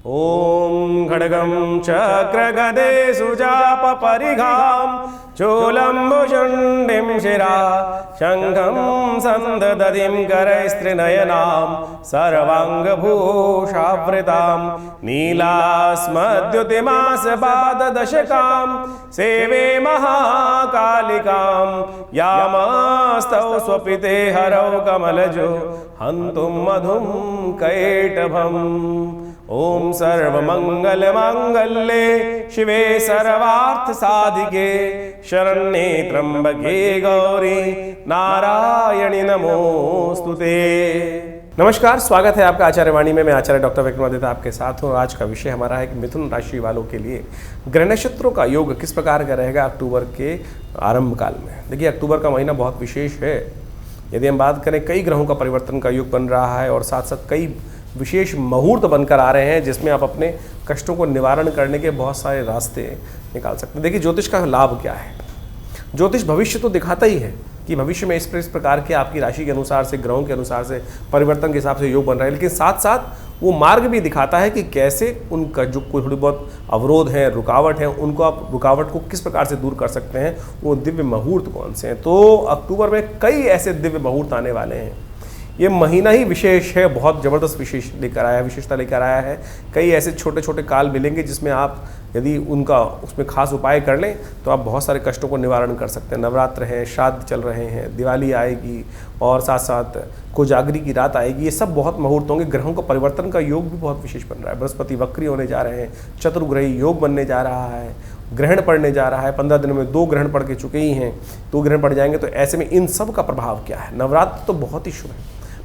ॐ खड्गं चक्रगदे सुजापपरिघां चूलम्बुशुण्डिं शिरा शङ्खं सन्ददतिं करैस्त्रिनयनां सर्वाङ्गभूषावृतां नीलास्मद्युतिमासपाददशकां सेवे महाकालिकां यामास्तौ स्वपिते हरौ कमलजो हन्तुं मधुं कैटभम्। ओम सर्वमंगलमांगल्ये शिवे सर्वार्थसाधिके शरण्ये त्र्यंबके गौरी नारायणी नमोस्तुते। नमस्कार, स्वागत है आपका आचार्य वाणी में। मैं आचार्य डॉक्टर विक्रमादित्य आपके साथ हूँ। आज का विषय हमारा है कि मिथुन राशि वालों के लिए ग्रह नक्षत्रों का योग किस प्रकार का रहेगा अक्टूबर के आरंभ काल में। देखिए, अक्टूबर का महीना बहुत विशेष है। यदि हम बात करें, कई ग्रहों का परिवर्तन का योग बन रहा है और साथ साथ कई विशेष मुहूर्त बनकर आ रहे हैं जिसमें आप अपने कष्टों को निवारण करने के बहुत सारे रास्ते निकाल सकते हैं। देखिए, ज्योतिष का लाभ क्या है। ज्योतिष भविष्य तो दिखाता ही है कि भविष्य में इस प्रकार के आपकी राशि के अनुसार से, ग्रहों के अनुसार से, परिवर्तन के हिसाब से योग बन रहा है, लेकिन साथ साथ वो मार्ग भी दिखाता है कि कैसे उनका जो कोई थोड़ी बहुत अवरोध है, रुकावट है, उनको आप रुकावट को किस प्रकार से दूर कर सकते हैं। वो दिव्य मुहूर्त कौन से हैं। तो अक्टूबर में कई ऐसे दिव्य मुहूर्त आने वाले हैं। ये महीना ही विशेष है, बहुत ज़बरदस्त विशेषता लेकर आया है। कई ऐसे छोटे छोटे काल मिलेंगे जिसमें आप यदि उनका उसमें खास उपाय कर लें तो आप बहुत सारे कष्टों को निवारण कर सकते हैं। नवरात्र हैं, श्राद्ध चल रहे हैं, दिवाली आएगी और साथ साथ कोजागरी की रात आएगी। ये सब बहुत मुहूर्त होंगे। ग्रहों का परिवर्तन का योग भी बहुत विशेष बन रहा है। बृहस्पति वक्री होने जा रहे हैं, चतुर्ग्रही योग बनने जा रहा है, ग्रहण पड़ने जा रहा है। 15 दिनों में 2 ग्रहण पड़ के चुके ही हैं, 2 ग्रहण पड़ जाएंगे। तो ऐसे में इन सब का प्रभाव क्या है। नवरात्र तो बहुत ही शुभ है।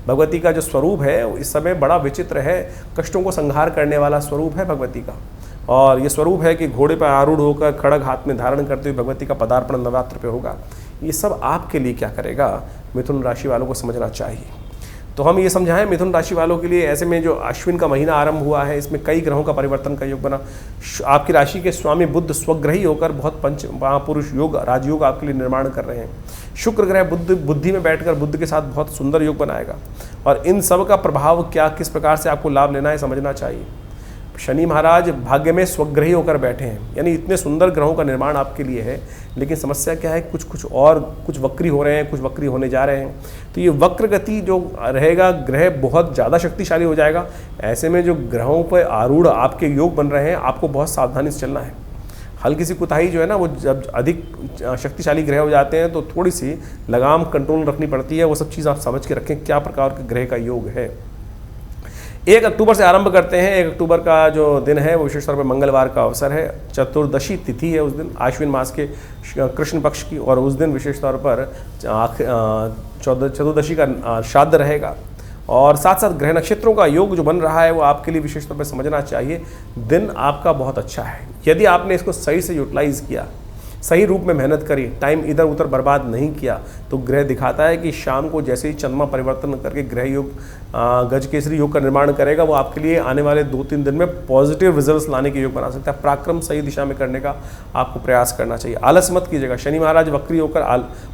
भगवती का जो स्वरूप है इस समय बड़ा विचित्र है। कष्टों को संहार करने वाला स्वरूप है भगवती का। और ये स्वरूप है कि घोड़े पर आरूढ़ होकर खड़ग हाथ में धारण करते हुए भगवती का पदार्पण नवरात्र पे होगा। ये सब आपके लिए क्या करेगा, मिथुन राशि वालों को समझना चाहिए। तो हम ये समझाएं मिथुन राशि वालों के लिए, ऐसे में जो अश्विन का महीना आरंभ हुआ है, इसमें कई ग्रहों का परिवर्तन का योग बना। आपकी राशि के स्वामी बुध स्वग्रही होकर बहुत पंच महापुरुष योग, राजयोग आपके लिए निर्माण कर रहे हैं। शुक्र ग्रह बुद्धि में बैठकर बुद्ध के साथ बहुत सुंदर योग बनाएगा। और इन सब का प्रभाव क्या, किस प्रकार से आपको लाभ लेना है, समझना चाहिए। शनि महाराज भाग्य में स्वग्रही होकर बैठे हैं, यानी इतने सुंदर ग्रहों का निर्माण आपके लिए है। लेकिन समस्या क्या है, कुछ वक्री हो रहे हैं, कुछ वक्री होने जा रहे हैं। तो ये वक्र गति जो रहेगा, ग्रह बहुत ज़्यादा शक्तिशाली हो जाएगा। ऐसे में जो ग्रहों पर आरूढ़ आपके योग बन रहे हैं, आपको बहुत सावधानी से चलना है। हल्की सी कुताही जो है ना, वो जब अधिक शक्तिशाली ग्रह हो जाते हैं तो थोड़ी सी लगाम कंट्रोल रखनी पड़ती है। वो सब चीज़ आप समझ के रखें क्या प्रकार के ग्रह का योग है। 1 अक्टूबर से आरंभ करते हैं। 1 अक्टूबर का जो दिन है वो विशेष तौर पर मंगलवार का अवसर है। चतुर्दशी तिथि है उस दिन, आश्विन मास के कृष्ण पक्ष की। और उस दिन विशेष तौर पर चतुर्दशी का श्राद्ध रहेगा। और साथ साथ ग्रह नक्षत्रों का योग जो बन रहा है वो आपके लिए विशेष तौर पर समझना चाहिए। दिन आपका बहुत अच्छा है यदि आपने इसको सही से यूटिलाइज़ किया, सही रूप में मेहनत करी, टाइम इधर उधर बर्बाद नहीं किया, तो ग्रह दिखाता है कि शाम को जैसे ही चंद्रमा परिवर्तन करके ग्रह योग गज केसरी योग का निर्माण करेगा, वो आपके लिए आने वाले 2-3 दिन में पॉजिटिव रिजल्ट्स लाने के योग बना सकता है। पराक्रम सही दिशा में करने का आपको प्रयास करना चाहिए। आलस मत कीजिएगा। शनि महाराज वक्री होकर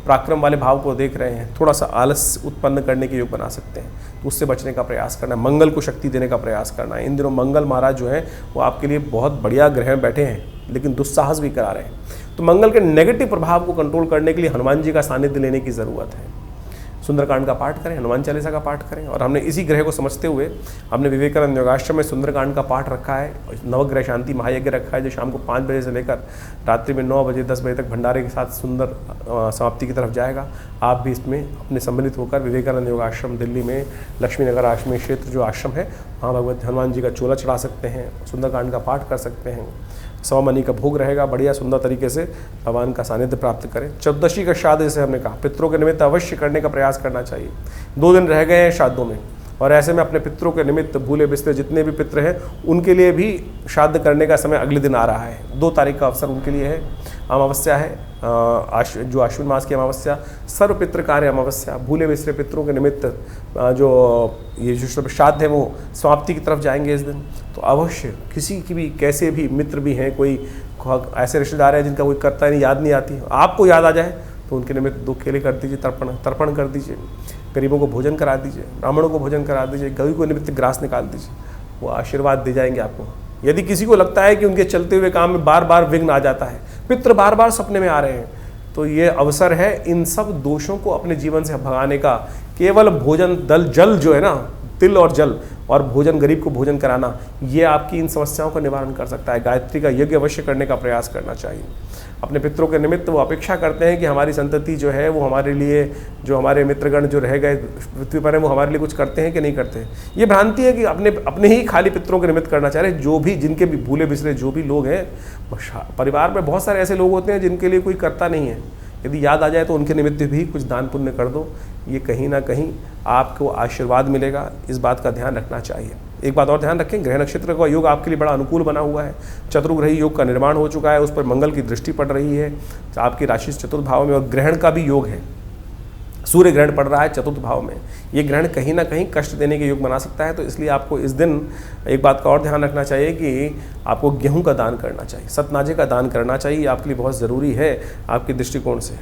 पराक्रम वाले भाव को देख रहे हैं, थोड़ा सा आलस उत्पन्न करने के योग बना सकते हैं। तो उससे बचने का प्रयास करना है, मंगल को शक्ति देने का प्रयास करना है। इन दिनों मंगल महाराज जो है वो आपके लिए बहुत बढ़िया ग्रह बैठे हैं, लेकिन दुस्साहस भी करा रहे हैं। तो मंगल के नेगेटिव प्रभाव को कंट्रोल करने के लिए हनुमान जी का सानिध्य लेने की ज़रूरत है। सुंदरकांड का पाठ करें, हनुमान चालीसा का पाठ करें। और हमने इसी ग्रह को समझते हुए हमने विवेकानंद योगाश्रम में सुंदरकांड का पाठ रखा है, नवग्रह शांति महायज्ञ रखा है, जो शाम को 5 बजे से लेकर रात्रि में 9 बजे 10 बजे तक भंडारे के साथ सुंदर समाप्ति की तरफ जाएगा। आप भी इसमें अपने सम्मिलित होकर विवेकानंद योगाश्रम दिल्ली में लक्ष्मी नगर आश्रम क्षेत्र जो आश्रम है, वहाँ भगवत हनुमान जी का चोला चढ़ा सकते हैं, सुंदरकांड का पाठ कर सकते हैं। 100 मनी का भोग रहेगा। बढ़िया सुंदर तरीके से भगवान का सानिध्य प्राप्त करें। चतुर्दशी का श्राद्ध, जैसे हमने कहा, पितरों के निमित्त अवश्य करने का प्रयास करना चाहिए। 2 दिन रह गए हैं श्राद्धों में, और ऐसे में अपने पितरों के निमित्त भूले बिस्तरे जितने भी पितर हैं उनके लिए भी श्राद्ध करने का समय अगले दिन आ रहा है। 2 तारीख का अवसर उनके लिए है। अमावस्या है, जो आश्विन मास की अमावस्या, सर्व पितृ कार्य अमावस्या। भूले बिस्तरे पितरों के निमित्त जो ये जो श्राद्ध है वो समाप्ति की तरफ जाएंगे इस दिन। तो अवश्य किसी की भी, कैसे भी मित्र भी हैं, कोई ऐसे रिश्तेदार हैं जिनका कोई करता नहीं, याद नहीं आती, आपको याद आ जाए तो उनके निमित्त 2 केले कर दीजिए, तर्पण कर दीजिए, गरीबों को भोजन करा दीजिए, ब्राह्मणों को भोजन करा दीजिए, गऊ को निमित्त ग्रास निकाल दीजिए। वो आशीर्वाद दे जाएंगे आपको। यदि किसी को लगता है कि उनके चलते हुए काम में बार बार विघ्न आ जाता है, पितृ बार बार सपने में आ रहे हैं, तो ये अवसर है इन सब दोषों को अपने जीवन से भगाने का। केवल भोजन जल जो है ना, तिल और जल और भोजन, गरीब को भोजन कराना, ये आपकी इन समस्याओं का निवारण कर सकता है। गायत्री का यज्ञ अवश्य करने का प्रयास करना चाहिए। अपने पितरों के निमित्त वो अपेक्षा करते हैं कि हमारी संतति जो है वो हमारे लिए, जो हमारे मित्रगण जो रह गए पृथ्वी पर है, वो हमारे लिए कुछ करते हैं कि नहीं करते हैं। ये भ्रांति है कि अपने ही खाली पितरों के निमित्त करना चाह रहे। जो भी, जिनके भी भूले बिसरे जो भी लोग हैं, परिवार में बहुत सारे ऐसे लोग होते हैं जिनके लिए कोई करता नहीं है। यदि याद आ जाए तो उनके निमित्त भी कुछ दान पुण्य कर दो, ये कहीं ना कहीं आपको आशीर्वाद मिलेगा। इस बात का ध्यान रखना चाहिए। एक बात और ध्यान रखें, ग्रह नक्षत्र का योग आपके लिए बड़ा अनुकूल बना हुआ है। चतुर्ग्रही योग का निर्माण हो चुका है, उस पर मंगल की दृष्टि पड़ रही है आपकी राशि से चतुर्थ भाव में, और ग्रहण का भी योग है। सूर्य ग्रहण पड़ रहा है चतुर्थ भाव में। ये ग्रहण कहीं ना कहीं कष्ट देने के योग बना सकता है। तो इसलिए आपको इस दिन एक बात का और ध्यान रखना चाहिए कि आपको गेहूं का दान करना चाहिए, सतनाजे का दान करना चाहिए। आपके लिए बहुत ज़रूरी है आपके दृष्टिकोण से।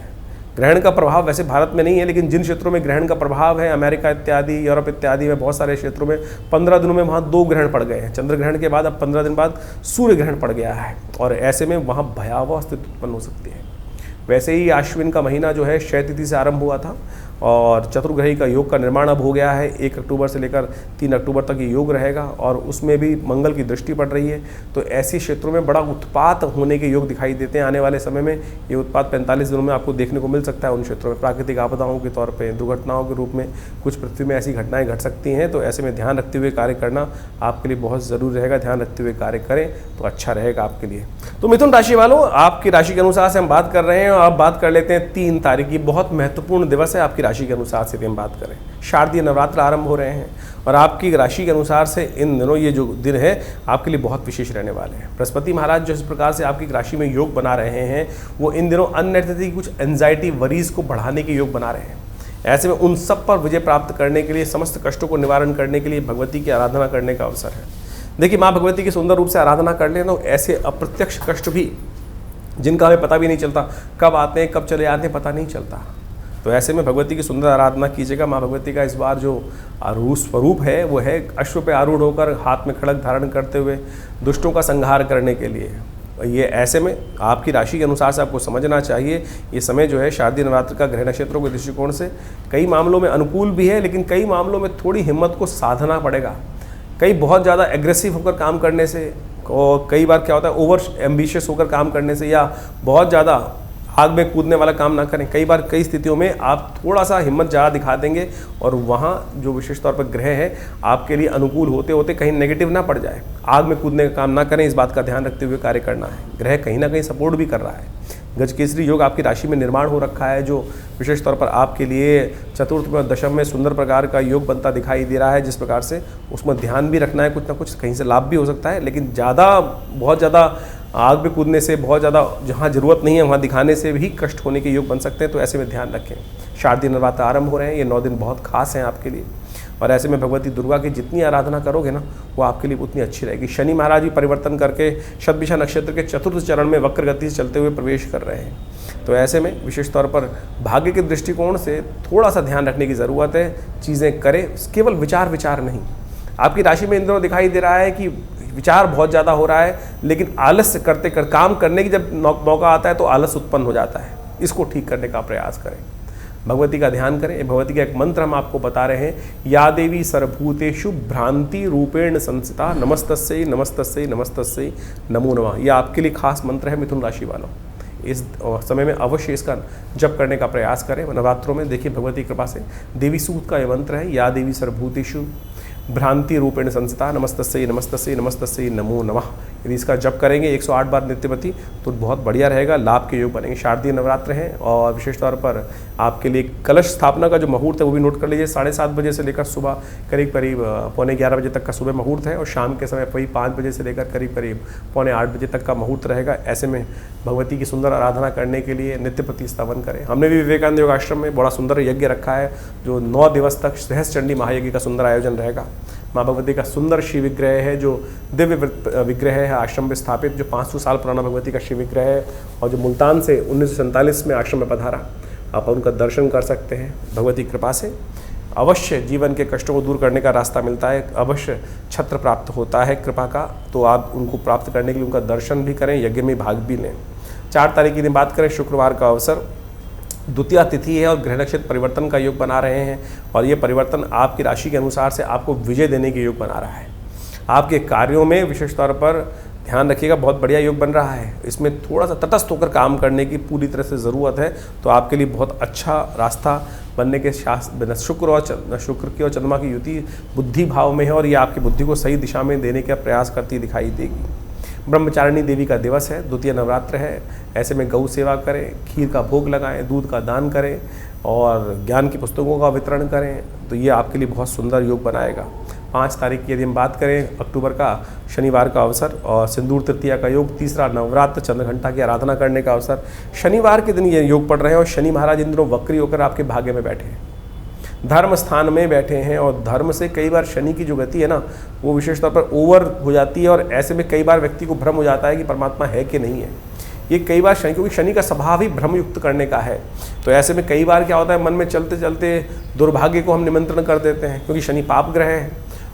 ग्रहण का प्रभाव वैसे भारत में नहीं है, लेकिन जिन क्षेत्रों में ग्रहण का प्रभाव है, अमेरिका इत्यादि, यूरोप इत्यादि में बहुत सारे क्षेत्रों में 15 दिनों में वहाँ 2 ग्रहण पड़ गए हैं। चंद्र ग्रहण के बाद अब 15 दिन बाद सूर्य ग्रहण पड़ गया है, और ऐसे में वहाँ भयावह स्थिति उत्पन्न हो सकती है। वैसे ही आश्विन का महीना जो है क्षय तिथि से आरंभ हुआ था, और चतुर्ग्रही का योग का निर्माण अब हो गया है। 1 अक्टूबर से लेकर 3 अक्टूबर तक ये योग रहेगा, और उसमें भी मंगल की दृष्टि पड़ रही है। तो ऐसे क्षेत्रों में बड़ा उत्पात होने के योग दिखाई देते हैं। आने वाले समय में ये उत्पात 45 दिनों में आपको देखने को मिल सकता है। उन क्षेत्रों में प्राकृतिक आपदाओं के तौर पर, दुर्घटनाओं के रूप में कुछ पृथ्वी में ऐसी घटनाएं घट सकती हैं। तो ऐसे में ध्यान रखते हुए कार्य करना आपके लिए बहुत ज़रूरी रहेगा। ध्यान रखते हुए कार्य करें तो अच्छा रहेगा आपके लिए। तो मिथुन राशि वालों, आपकी राशि के अनुसार से हम बात कर रहे हैं, और आप बात कर लेते हैं 3 तारीख की। बहुत महत्वपूर्ण दिवस है आपकी राशि के अनुसार से। हम बात करें, शारदीय नवरात्र आरंभ हो रहे हैं, और आपकी राशि के अनुसार से इन दिनों ये जो दिन है आपके लिए बहुत विशेष रहने वाले हैं। बृहस्पति महाराज जिस प्रकार से आपकी राशि में योग बना रहे हैं, वो इन दिनों अननेसेसरी कुछ एंजाइटी, वरीज को बढ़ाने के योग बना रहे हैं। ऐसे में उन सब पर विजय प्राप्त करने के लिए, समस्त कष्टों को निवारण करने के लिए भगवती की आराधना करने का अवसर है। देखिए, माँ भगवती की सुंदर रूप से आराधना कर लें तो ऐसे अप्रत्यक्ष कष्ट भी, जिनका हमें पता भी नहीं चलता, कब आते हैं कब चले आते हैं पता नहीं चलता, तो ऐसे में भगवती की सुंदर आराधना कीजिएगा। माँ भगवती का इस बार जो स्वरूप है वो है अश्व पे आरूढ़ होकर, हाथ में खड़ग धारण करते हुए दुष्टों का संहार करने के लिए। ये ऐसे में आपकी राशि के अनुसार से आपको समझना चाहिए, ये समय जो है शारदीय नवरात्र का ग्रह नक्षत्रों के दृष्टिकोण से कई मामलों में अनुकूल भी है, लेकिन कई मामलों में थोड़ी हिम्मत को साधना पड़ेगा। कई बहुत ज़्यादा एग्रेसिव होकर काम करने से, और कई बार क्या होता है ओवर एम्बिशियस होकर काम करने से, या बहुत ज़्यादा आग में कूदने वाला काम ना करें। कई बार कई स्थितियों में आप थोड़ा सा हिम्मत ज़्यादा दिखा देंगे, और वहाँ जो विशेष तौर पर ग्रह है आपके लिए अनुकूल होते होते कहीं नेगेटिव ना पड़ जाए। आग में कूदने का काम ना करें, इस बात का ध्यान रखते हुए कार्य करना है। ग्रह कहीं ना कहीं सपोर्ट भी कर रहा है। गजकेसरी योग आपकी राशि में निर्माण हो रखा है, जो विशेष तौर पर आपके लिए चतुर्थ में दशम में सुंदर प्रकार का योग बनता दिखाई दे रहा है। जिस प्रकार से उसमें ध्यान भी रखना है, कुछ ना कुछ कहीं से लाभ भी हो सकता है, लेकिन बहुत ज़्यादा आग में कूदने से, बहुत ज़्यादा जहाँ ज़रूरत नहीं है वहाँ दिखाने से भी कष्ट होने के योग बन सकते हैं। तो ऐसे में ध्यान रखें। शारदीय नवरात्र आरंभ हो रहे हैं, ये 9 दिन बहुत खास हैं आपके लिए, और ऐसे में भगवती दुर्गा की जितनी आराधना करोगे ना वो आपके लिए उतनी अच्छी रहेगी। शनि महाराज भी परिवर्तन करके शतभिषा नक्षत्र के चतुर्थ चरण में वक्र गति से चलते हुए प्रवेश कर रहे हैं। तो ऐसे में विशेष तौर पर भाग्य के दृष्टिकोण से थोड़ा सा ध्यान रखने की ज़रूरत है। चीज़ें करें, केवल विचार नहीं। आपकी राशि में इन दिनों दिखाई दे रहा है कि विचार बहुत ज़्यादा हो रहा है, लेकिन आलस्य करते काम करने की जब मौका आता है तो आलस उत्पन्न हो जाता है। इसको ठीक करने का प्रयास करें, भगवती का ध्यान करें। भगवती का एक मंत्र हम आपको बता रहे हैं, या देवी सर्वभूतेषु भ्रांति रूपेण संस्थिता नमस्तस्यै नमस्तस्यै नमस्तस्यै नमो नमः। यह आपके लिए खास मंत्र है मिथुन राशि वालों। इस समय में अवश्य इसका जप करने का प्रयास करें। नवरात्रों में देखिए भगवती कृपा से देवी सूक्त का यह मंत्र है, या देवी सर्वभूतेषु भ्रांति रूपेण संस्था नमस्तस्यै नमस्तस्यै नमस्तस्यै नमो नमः। यदि इसका जप करेंगे 108 बार नित्यवती तो बहुत बढ़िया रहेगा, लाभ के योग बनेंगे। शारदीय नवरात्र हैं, और विशेष तौर पर आपके लिए कलश स्थापना का जो मुहूर्त है वो भी नोट कर लीजिए। 7:30 बजे से लेकर सुबह करीब 11:45 बजे तक का सुबह मुहूर्त है, और शाम के समय वही 5 बजे से लेकर करीब 7:45 बजे तक का मुहूर्त रहेगा। ऐसे में भगवती की सुंदर आराधना करने के लिए नित्यपति स्तवन करें। हमने भी विवेकानंद योग आश्रम में बड़ा सुंदर यज्ञ रखा है, जो 9 दिवस तक सहस्त्र चंडी महायज्ञ का सुंदर आयोजन रहेगा। माँ भगवती का सुंदर शिव विग्रह है, जो दिव्य विग्रह है आश्रम में स्थापित, जो 500 साल पुराना भगवती का शिव विग्रह है, और जो मुल्तान से 1947 में आश्रम में पधारा। आप उनका दर्शन कर सकते हैं भगवती कृपा से। अवश्य जीवन के कष्टों को दूर करने का रास्ता मिलता है, अवश्य छत्र प्राप्त होता है कृपा का। तो आप उनको प्राप्त करने के लिए उनका दर्शन भी करें, यज्ञ में भाग भी लें। 4 तारीख की दिन बात करें, शुक्रवार का अवसर, द्वितीया तिथि है और ग्रह नक्षत्र परिवर्तन का योग बना रहे हैं और ये परिवर्तन आपकी राशि के अनुसार से आपको विजय देने के योग बना रहा है। आपके कार्यों में विशेष तौर पर ध्यान रखिएगा, बहुत बढ़िया योग बन रहा है। इसमें थोड़ा सा तटस्थ होकर काम करने की पूरी तरह से ज़रूरत है, तो आपके लिए बहुत अच्छा रास्ता बनने के शुक्र की और चंद्रमा की युति बुद्धि भाव में है और ये आपकी बुद्धि को सही दिशा में देने का प्रयास करती दिखाई देगी। ब्रह्मचारिणी देवी का दिवस है, द्वितीय नवरात्र है, ऐसे में गौ सेवा करें, खीर का भोग लगाएं, दूध का दान करें और ज्ञान की पुस्तकों का वितरण करें, तो ये आपके लिए बहुत सुंदर योग बनाएगा। 5 तारीख की यदि हम बात करें अक्टूबर का, शनिवार का अवसर और सिंदूर तृतीया का योग, तीसरा नवरात्र चंद्रघंटा की आराधना करने का अवसर। शनिवार के दिन ये योग पड़ रहे हैं और शनि महाराज इन दिनों वक्री होकर आपके भाग्य में बैठे हैं, धर्म स्थान में बैठे हैं और धर्म से कई बार शनि की जो गति है ना वो विशेष तौर पर ओवर हो जाती है और ऐसे में कई बार व्यक्ति को भ्रम हो जाता है कि परमात्मा है कि नहीं है। ये कई बार शनि, क्योंकि शनि का स्वभाव ही भ्रम युक्त करने का है, तो ऐसे में कई बार क्या होता है मन में चलते चलते दुर्भाग्य को हम निमंत्रण कर देते हैं, क्योंकि शनि पाप ग्रह है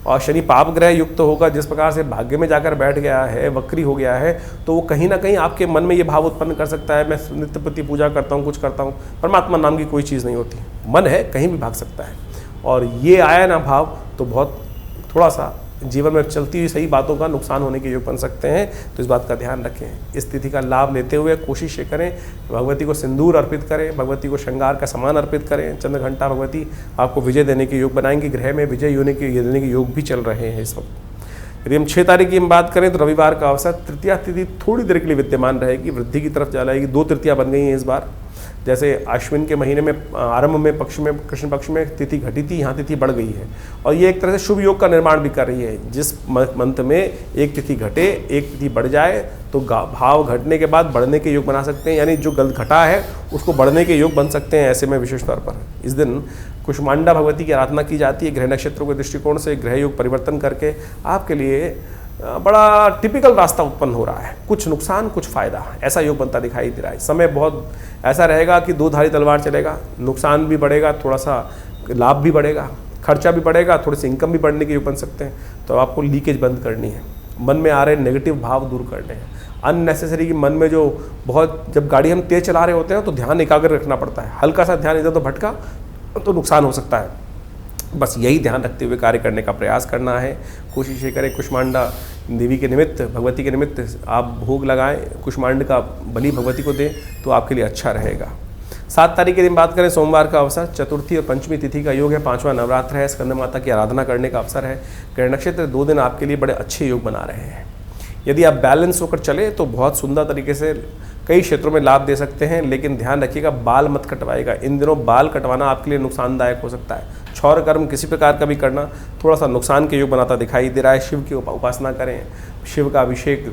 और शनि पाप ग्रह युक्त होकर जिस प्रकार से भाग्य में जाकर बैठ गया है, वक्री हो गया है, तो वो कहीं ना कहीं आपके मन में ये भाव उत्पन्न कर सकता है मैं नित्य प्रति पूजा करता हूँ, कुछ करता हूँ, परमात्मा नाम की कोई चीज़ नहीं होती, मन है कहीं भी भाग सकता है। और ये आया ना भाव तो बहुत थोड़ा सा जीवन में चलती हुई सही बातों का नुकसान होने के योग बन सकते हैं, तो इस बात का ध्यान रखें। इस तिथि का लाभ लेते हुए कोशिश ये करें भगवती को सिंदूर अर्पित करें, भगवती को श्रृंगार का सामान अर्पित करें। चंद्रघंटा भगवती आपको विजय देने के योग बनाएंगे, ग्रह में विजय होने के देने के योग भी चल रहे हैं इस वक्त। यदि हम 6 तारीख की हम बात करें तो रविवार का अवसर, तृतीया तिथि थोड़ी देर के लिए विद्यमान रहेगी, वृद्धि की तरफ जाएगी। 2 तृतीया बन गई हैं इस बार, जैसे अश्विन के महीने में आरंभ में पक्ष में कृष्ण पक्ष में तिथि घटी थी, यहाँ तिथि बढ़ गई है और ये एक तरह से शुभ योग का निर्माण भी कर रही है। जिस मंथ में एक तिथि घटे, एक तिथि बढ़ जाए तो भाव घटने के बाद बढ़ने के योग बना सकते हैं, यानी जो गलत घटा है उसको बढ़ने के योग बन सकते हैं। ऐसे में विशेष तौर पर इस दिन कुष्मांडा भगवती की आराधना की जाती है। ग्रह नक्षत्रों के दृष्टिकोण से ग्रह योग परिवर्तन करके आपके लिए बड़ा टिपिकल रास्ता उत्पन्न हो रहा है, कुछ नुकसान कुछ फायदा, ऐसा योग बनता दिखाई दे रहा है। समय बहुत ऐसा रहेगा कि 2 धारी तलवार चलेगा, नुकसान भी बढ़ेगा, थोड़ा सा लाभ भी बढ़ेगा, खर्चा भी बढ़ेगा, थोड़ी सी इनकम भी बढ़ने के योग बन सकते हैं। तो आपको लीकेज बंद करनी है, मन में आ रहे नेगेटिव भाव दूर करने हैं, अननेसेसरी कि मन में जो बहुत, जब गाड़ी हम तेज चला रहे होते हैं तो ध्यान एकाग्र रखना पड़ता है, हल्का सा ध्यान इधर तो भटका तो नुकसान हो सकता है। बस यही ध्यान रखते हुए कार्य करने का प्रयास करना है। कोशिश ये करें कुष्मांडा देवी के निमित्त, भगवती के निमित्त आप भोग लगाएं, कुष्मांड का बलि भगवती को दें तो आपके लिए अच्छा रहेगा। 7 तारीख के दिन बात करें, सोमवार का अवसर, चतुर्थी और पंचमी तिथि का योग है, 5वां नवरात्र है, स्कंद माता की आराधना करने का अवसर है। ग्रह नक्षत्र 2 दिन आपके लिए बड़े अच्छे योग बना रहे हैं। यदि आप बैलेंस होकर चले तो बहुत सुंदर तरीके से कई क्षेत्रों में लाभ दे सकते हैं, लेकिन ध्यान रखिएगा बाल मत कटवाएगा। इन दिनों बाल कटवाना आपके लिए नुकसानदायक हो सकता है। क्षौर कर्म किसी प्रकार का भी करना थोड़ा सा नुकसान के योग बनाता दिखाई दे रहा है। शिव की उपासना करें, शिव का अभिषेक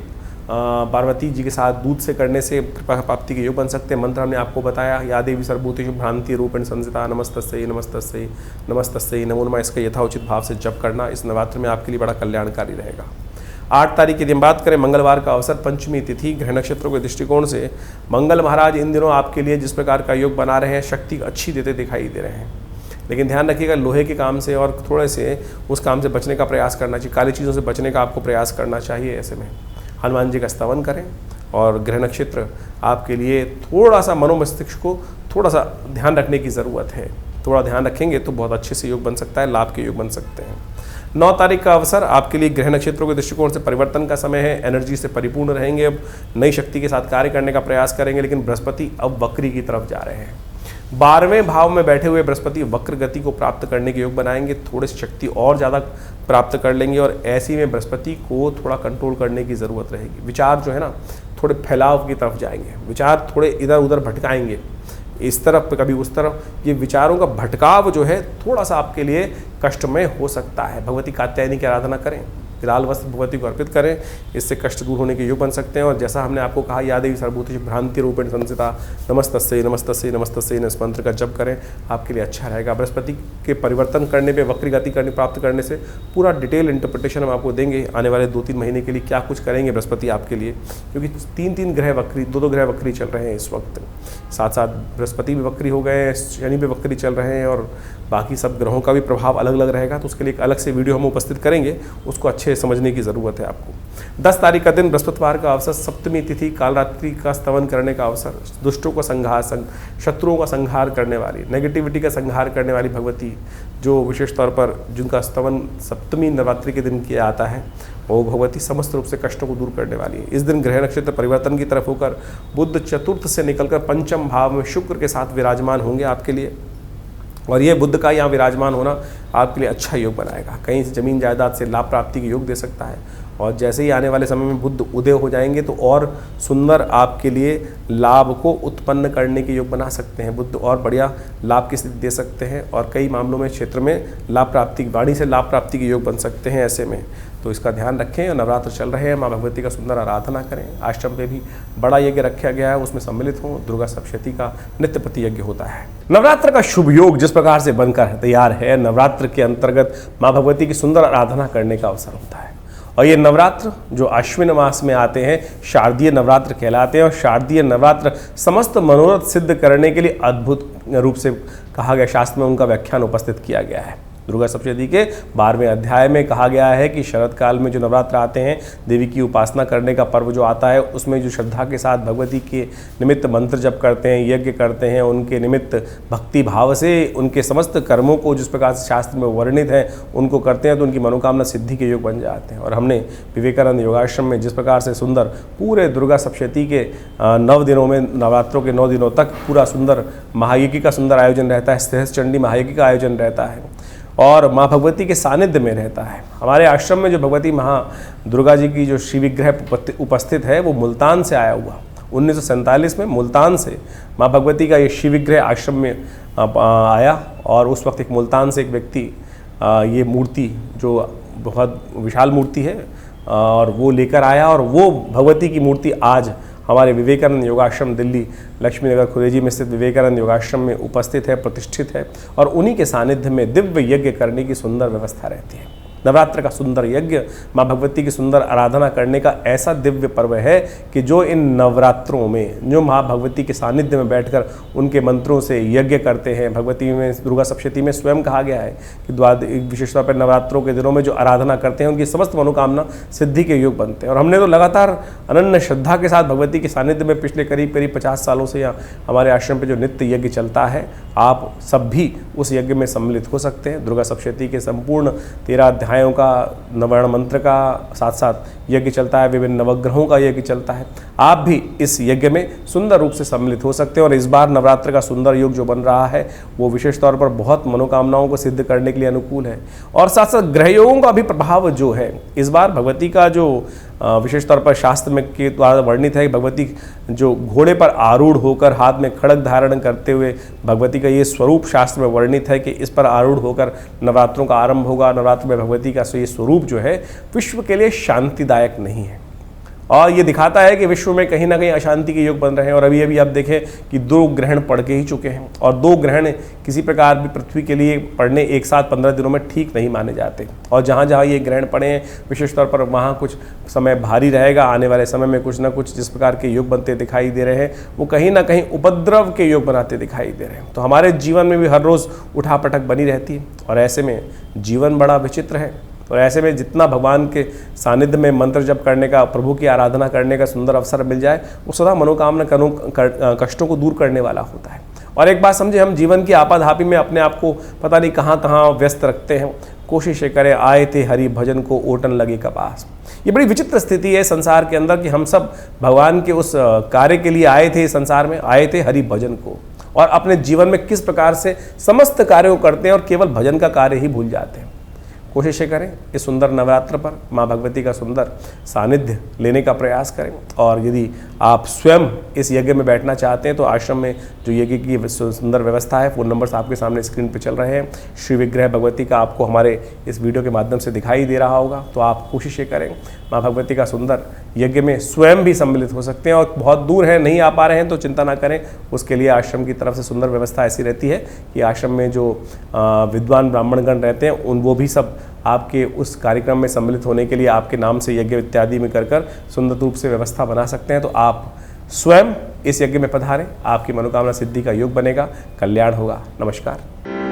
पार्वती जी के साथ दूध से करने से कृपा प्राप्ति के योग बन सकते हैं। मंत्र हमने आपको बताया, या देवी सर्वभूतेषु भ्रांति रूपेण संस्थिता नमस्तस्यै नमस्तस्यै नमस्तस्यै नमो नमः, इसका यथाउचित भाव से जप करना इस नवरात्र में आपके लिए बड़ा कल्याणकारी रहेगा। 8 तारीख के दिन बात करें, मंगलवार का अवसर, पंचमी तिथि, ग्रह नक्षत्रों के दृष्टिकोण से मंगल महाराज इन दिनों आपके लिए जिस प्रकार का योग बना रहे हैं, शक्ति अच्छी देते दिखाई दे रहे हैं। लेकिन ध्यान रखिएगा लोहे के काम से और थोड़े से उस काम से बचने का प्रयास करना चाहिए, काली चीज़ों से बचने का आपको प्रयास करना चाहिए। ऐसे में हनुमान जी का स्तवन करें और ग्रह नक्षत्र आपके लिए थोड़ा सा मनोमस्तिष्क को थोड़ा सा ध्यान रखने की ज़रूरत है। थोड़ा ध्यान रखेंगे तो बहुत अच्छे से योग बन सकता है, लाभ के योग बन सकते हैं। 9 तारीख का अवसर आपके लिए ग्रह नक्षत्रों के दृष्टिकोण से परिवर्तन का समय है, एनर्जी से परिपूर्ण रहेंगे, अब नई शक्ति के साथ कार्य करने का प्रयास करेंगे। लेकिन बृहस्पति अब वक्री की तरफ जा रहे हैं, 12वें भाव में बैठे हुए बृहस्पति वक्र गति को प्राप्त करने के योग बनाएंगे, थोड़ी सी शक्ति और ज़्यादा प्राप्त कर लेंगे और ऐसी में बृहस्पति को थोड़ा कंट्रोल करने की ज़रूरत रहेगी। विचार जो है ना थोड़े फैलाव की तरफ जाएंगे, विचार थोड़े इधर उधर भटकाएंगे, इस तरफ कभी उस तरफ, ये विचारों का भटकाव जो है थोड़ा सा आपके लिए कष्टमय हो सकता है। भगवती कात्यायनी की आराधना करें, लाल वस्त्र भगवती को अर्पित करें, इससे कष्ट दूर होने के योग बन सकते हैं। और जैसा हमने आपको कहा, या देवी सर्वभूतेषु भ्रांति रूपेण संस्थिता नमस्तस्यै नमस्तस्यै नमस्तस्यै इस मंत्र का जप करें, आपके लिए अच्छा रहेगा। बृहस्पति के परिवर्तन करने पे, वक्री गति करने प्राप्त करने से पूरा डिटेल इंटरप्रिटेशन हम आपको देंगे आने वाले 2-3 महीने के लिए, क्या कुछ करेंगे बृहस्पति आपके लिए, क्योंकि 3-3 ग्रह वक्री, 2-2 ग्रह वक्री चल रहे हैं इस वक्त। साथ साथ बृहस्पति भी वक्री हो गए, शनि भी वक्री चल रहे हैं, और बाकी सब ग्रहों का भी प्रभाव अलग अलग रहेगा। तो उसके लिए एक अलग से वीडियो हम उपस्थित करेंगे, उसको अच्छे समझने की ज़रूरत है आपको। 10 तारीख का दिन बृहस्पतिवार का अवसर, सप्तमी तिथि, कालरात्रि का स्तवन करने का अवसर, दुष्टों का संहार, शत्रुओं का संहार करने वाली, नेगेटिविटी का संहार करने वाली भगवती, जो विशेष तौर पर जिनका स्तवन सप्तमी नवरात्रि के दिन किया जाता है, वो भगवती समस्त रूप से कष्टों को दूर करने वाली है। इस दिन ग्रह नक्षत्र परिवर्तन की तरफ होकर बुध चतुर्थ से निकलकर पंचम भाव में शुक्र के साथ विराजमान होंगे आपके लिए, और ये बुध का यहाँ विराजमान होना आपके लिए अच्छा योग बनाएगा। कहीं से जमीन जायदाद से लाभ प्राप्ति के योग दे सकता है, और जैसे ही आने वाले समय में बुध उदय हो जाएंगे तो और सुंदर आपके लिए लाभ को उत्पन्न करने के योग बना सकते हैं। बुध और बढ़िया लाभ की स्थिति दे सकते हैं, और कई मामलों में क्षेत्र में लाभ प्राप्ति, वाणी से लाभ प्राप्ति के योग बन सकते हैं ऐसे में। तो इसका ध्यान रखें। और नवरात्र चल रहे हैं, माँ भगवती का सुंदर आराधना करें। आश्रम पे भी बड़ा यज्ञ रखा गया है, उसमें सम्मिलित हों। दुर्गा सप्तशती का नित्य प्रति यज्ञ होता है। नवरात्र का शुभ योग जिस प्रकार से बनकर तैयार है, नवरात्र के अंतर्गत माँ भगवती की सुंदर आराधना करने का अवसर होता है। और ये नवरात्र जो अश्विन मास में आते हैं, शारदीय नवरात्र कहलाते हैं। और शारदीय नवरात्र समस्त मनोरथ सिद्ध करने के लिए अद्भुत रूप से कहा गया, शास्त्र में उनका व्याख्यान उपस्थित किया गया है। दुर्गा सप्तशती के 12वें अध्याय में कहा गया है कि शरद काल में जो नवरात्र आते हैं, देवी की उपासना करने का पर्व जो आता है, उसमें जो श्रद्धा के साथ भगवती के निमित्त मंत्र जप करते हैं, यज्ञ करते हैं, उनके निमित्त भक्ति भाव से उनके समस्त कर्मों को जिस प्रकार से शास्त्र में वर्णित है उनको करते हैं, तो उनकी मनोकामना सिद्धि के योग बन जाते हैं। और हमने विवेकानंद योगाश्रम में जिस प्रकार से सुंदर पूरे दुर्गा सप्तशती के 9 दिनों में, नवरात्रों के 9 दिनों तक पूरा सुंदर महायज्ञ का सुंदर आयोजन रहता है, सहस्त्र चंडी महायज्ञ का आयोजन रहता है, और माँ भगवती के सानिध्य में रहता है। हमारे आश्रम में जो भगवती महा दुर्गा जी की जो श्री विग्रह उपस्थित है, वो मुल्तान से आया हुआ। 1947 में मुल्तान से माँ भगवती का ये श्री विग्रह आश्रम में आया, और उस वक्त एक मुल्तान से एक व्यक्ति ये मूर्ति, जो बहुत विशाल मूर्ति है, और वो लेकर आया, और वो भगवती की मूर्ति आज हमारे विवेकानंद योगाश्रम दिल्ली लक्ष्मी नगर खुरेजी में स्थित विवेकानंद योगाश्रम में उपस्थित है, प्रतिष्ठित है। और उन्हीं के सानिध्य में दिव्य यज्ञ करने की सुंदर व्यवस्था रहती है। नवरात्र का सुंदर यज्ञ, माँ भगवती की सुंदर आराधना करने का ऐसा दिव्य पर्व है कि जो इन नवरात्रों में, जो माँ भगवती के सानिध्य में बैठकर उनके मंत्रों से यज्ञ करते हैं, भगवती में, दुर्गा सप्तशती में स्वयं कहा गया है कि विशेष तौर पर नवरात्रों के दिनों में जो आराधना करते हैं, उनकी समस्त मनोकामना सिद्धि के योग बनते हैं। और हमने तो लगातार अनन्य श्रद्धा के साथ भगवती के सानिध्य में पिछले करीब 50 सालों से यहाँ हमारे आश्रम पर जो नित्य यज्ञ चलता है, आप सब भी उस यज्ञ में सम्मिलित हो सकते हैं। दुर्गा सप्तशती के संपूर्ण 13 अध्यायों का, नवर्ण मंत्र का साथ साथ यज्ञ चलता है, विभिन्न नवग्रहों का यज्ञ चलता है। आप भी इस यज्ञ में सुंदर रूप से सम्मिलित हो सकते हैं। और इस बार नवरात्र का सुंदर योग जो बन रहा है, वो विशेष तौर पर बहुत मनोकामनाओं को सिद्ध करने के लिए अनुकूल है। और साथ साथ ग्रह योगों का भी प्रभाव जो है, इस बार भगवती का जो विशेष तौर पर शास्त्र में के द्वारा वर्णित है, भगवती जो घोड़े पर आरूढ़ होकर हाथ में खड्ग धारण करते हुए भगवती का ये स्वरूप शास्त्र में वर्णित है कि इस पर आरूढ़ होकर नवरात्रों का आरंभ होगा। नवरात्र में भगवती का ये स्वरूप जो है विश्व के लिए शांतिदायक नहीं है, और ये दिखाता है कि विश्व में कहीं ना कहीं अशांति के योग बन रहे हैं। और अभी अभी आप देखें कि 2 ग्रहण पड़ के ही चुके हैं, और 2 ग्रहण किसी प्रकार भी पृथ्वी के लिए पड़ने एक साथ 15 दिनों में ठीक नहीं माने जाते। और जहाँ जहाँ ये ग्रहण पड़े हैं, विशेष तौर पर वहाँ कुछ समय भारी रहेगा। आने वाले समय में कुछ ना कुछ जिस प्रकार के योग बनते दिखाई दे रहे हैं, वो कहीं ना कहीं उपद्रव के योग बनाते दिखाई दे रहे हैं। तो हमारे जीवन में भी हर रोज़ उठापटक बनी रहती है, और ऐसे में जीवन बड़ा विचित्र है। और ऐसे में जितना भगवान के सानिध्य में मंत्र जप करने का, प्रभु की आराधना करने का सुंदर अवसर मिल जाए, वो सदा मनोकामना कष्टों को दूर करने वाला होता है। और एक बात समझे, हम जीवन की आपाधापी में अपने आप को पता नहीं कहाँ कहाँ व्यस्त रखते हैं। कोशिश करें, आए थे हरि भजन को ओटन लगे कपास। ये बड़ी विचित्र स्थिति है संसार के अंदर कि हम सब भगवान के उस कार्य के लिए आए थे, संसार में आए थे हरि भजन को, और अपने जीवन में किस प्रकार से समस्त कार्यों को करते हैं और केवल भजन का कार्य ही भूल जाते हैं। कोशिशें करें इस सुंदर नवरात्र पर माँ भगवती का सुंदर सानिध्य लेने का प्रयास करें। और यदि आप स्वयं इस यज्ञ में बैठना चाहते हैं तो आश्रम में जो यज्ञ की सुंदर व्यवस्था है, फ़ोन नंबर्स आपके सामने स्क्रीन पर चल रहे हैं। श्री विग्रह भगवती का आपको हमारे इस वीडियो के माध्यम से दिखाई दे रहा होगा। तो आप कोशिशें करें माँ भगवती का सुंदर यज्ञ में स्वयं भी सम्मिलित हो सकते हैं। और बहुत दूर है, नहीं आ पा रहे हैं तो चिंता ना करें, उसके लिए आश्रम की तरफ से सुंदर व्यवस्था ऐसी रहती है कि आश्रम में जो विद्वान ब्राह्मणगण रहते हैं वो भी सब आपके उस कार्यक्रम में सम्मिलित होने के लिए आपके नाम से यज्ञ इत्यादि में कर सुंदर रूप से व्यवस्था बना सकते हैं। तो आप स्वयं इस यज्ञ में पधारें, आपकी मनोकामना सिद्धि का योग बनेगा, कल्याण होगा। नमस्कार।